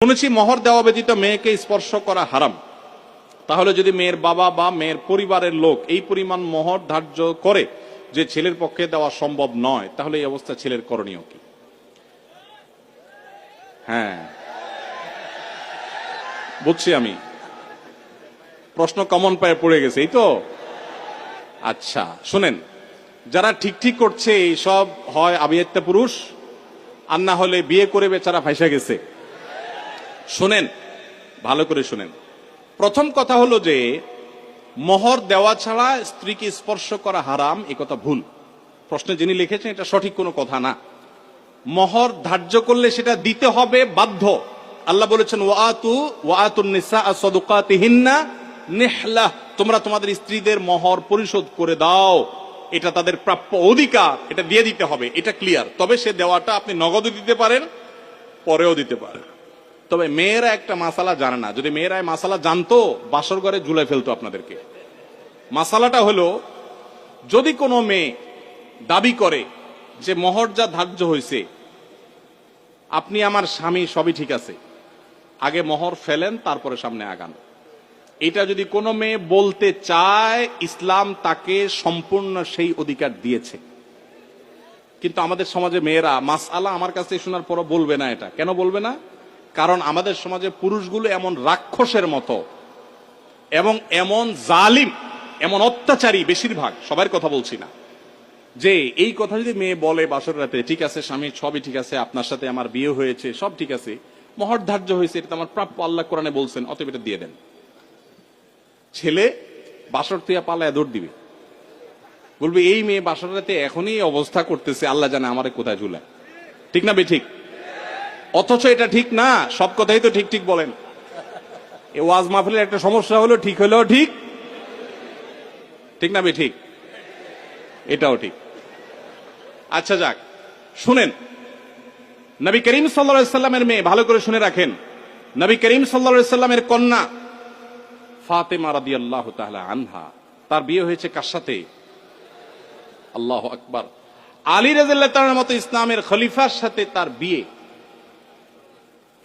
শুনেছি মোহর দেওয়া ব্যতীত মেয়েকে স্পর্শ করা হারাম। তাহলে যদি মেয়ের বাবা বা মেয়ের পরিবারের লোক এই পরিমাণ মোহর ধার্য করে যে ছেলের পক্ষে দেওয়া সম্ভব নয়, তাহলে এই অবস্থা ছেলের করণীয় কি? হ্যাঁ, বুঝছি আমি, প্রশ্ন কমন পায়ে পড়ে গেছে, এই তো। আচ্ছা শুনেন, যারা ঠিক ঠিক করছে এইসব হয় আবিয়াত্তা পুরুষ, আর না হলে বিয়ে করে বেচারা ফাইসা গেছে। শুনেন, ভালো করে শুনেন। প্রথম কথা হলো যে মোহর দেওয়া ছাড়া স্ত্রীকে স্পর্শ করা হারাম, এ কথা ভুল। প্রশ্নে যিনি লিখেছেন এটা সঠিক কোনো কথা না। মোহর ধার্য করলে সেটা দিতে হবে বাধ্য। আল্লাহ বলেছেন ওয়াতুন নিসা সাদুকাতিহিন্না নিহলাহ, তোমরা তোমাদের স্ত্রীদের মোহর পরিশোধ করে দাও, এটা তাদের প্রাপ্য অধিকার, এটা দিয়ে দিতে হবে, এটা ক্লিয়ার। তবে সে দেওয়াটা আপনি নগদও দিতে পারেন, পরেও দিতে পারেন। তবে মেয়েরা একটা মাসালা জানে না। যদি মেয়েরা মাসালা জানতো, বাসর ঘরে ঝুলাই ফেলতো আপনাদেরকে। মাসালাটা হলো, যদি কোনো মেয়ে দাবি করে যে মোহর যা ধার্য হয়েছে, আপনি আমার স্বামী, সবই ঠিক আছে, আগে মোহর ফেলেন তারপরে সামনে আগান, এটা যদি কোনো মেয়ে বলতে চায়, ইসলাম তাকে সম্পূর্ণ সেই অধিকার দিয়েছে। কিন্তু আমাদের সমাজে মেয়েরা মাসআলা আমার কাছে শোনার পরও বলবে না। এটা কেন বলবে না? কারণ আমাদের সমাজে পুরুষগুলো এমন রাক্ষসের মতো এবং এমন জালিম, এমন অত্যাচারী, বেশিরভাগ, সবার কথা বলছি না, যে এই কথা যদি মেয়ে বলে বাসর রাতে, ঠিক আছে স্বামী, সবই ঠিক আছে, আপনার সাথে আমার বিয়ে হয়েছে, সব ঠিক আছে, মোহর ধার্য হয়েছে, এটা আমার প্রাপ্য, আল্লাহ কোরআনে বলছেন, অতএব এটা দিয়ে দেন। ছেলে বাসর থেকে পালায় দৌড় দিবে, বলবে এই মেয়ে বাসর রাতে এখনই অবস্থা করতেছে, আল্লাহ জানে আমারে কোথায় ঝুলায়। ঠিক না বেঠিক? অথচ এটা ঠিক না। সব কথাই তো ঠিক ঠিক বলেন। এ ওয়াজ মাহফিলের একটা সমস্যা হলো, ঠিক হলেও ঠিক, ঠিক না বেঠিক? এটাও ঠিক। আচ্ছা যাক, শুনেন, নবী করিম সাল্লাল্লাহু আলাইহি সাল্লামের মেয়ে, ভালো করে শুনে রাখেন, নবী করিম সাল্লাল্লাহু আলাইহি সাল্লামের কন্যা ফাতেমা রাদিয়াল্লাহু তাআলা আনহা, তার বিয়ে হয়েছে কার সাথে? আল্লাহু আকবার, আলী রাদিয়াল্লাহু তাআলার মতো ইসলামের খলিফার সাথে তার বিয়ে।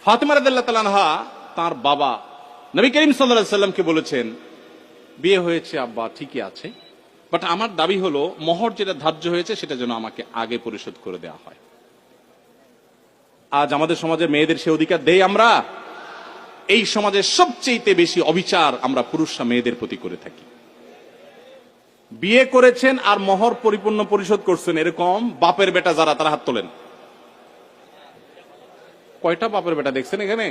ফাতেমা রাদিয়াল্লাহু তাআলা আনহা তার বাবা নবী করিম সাল্লাল্লাহু আলাইহি সাল্লামকে বলেছেন, বিয়ে হয়েছে আব্বা, ঠিকই আছে, বাট আমার দাবি হলো মোহর যেটা ধার্য হয়েছে সেটা যেন আমাকে আগে পরিশোধ করে দেওয়া হয়। আজ আমাদের সমাজে মেয়েদের সে অধিকার দেই আমরা? এই সমাজের সবচেয়ে বেশি অবিচার আমরা পুরুষরা মেয়েদের প্রতি করে থাকি। বিয়ে করেছেন আর মোহর পরিপূর্ণ পরিশোধ করছেন, এরকম বাপের বেটা যারা, তারা হাত তোলেন। কয়টা বাপের বেটা দেখছেন এখানে?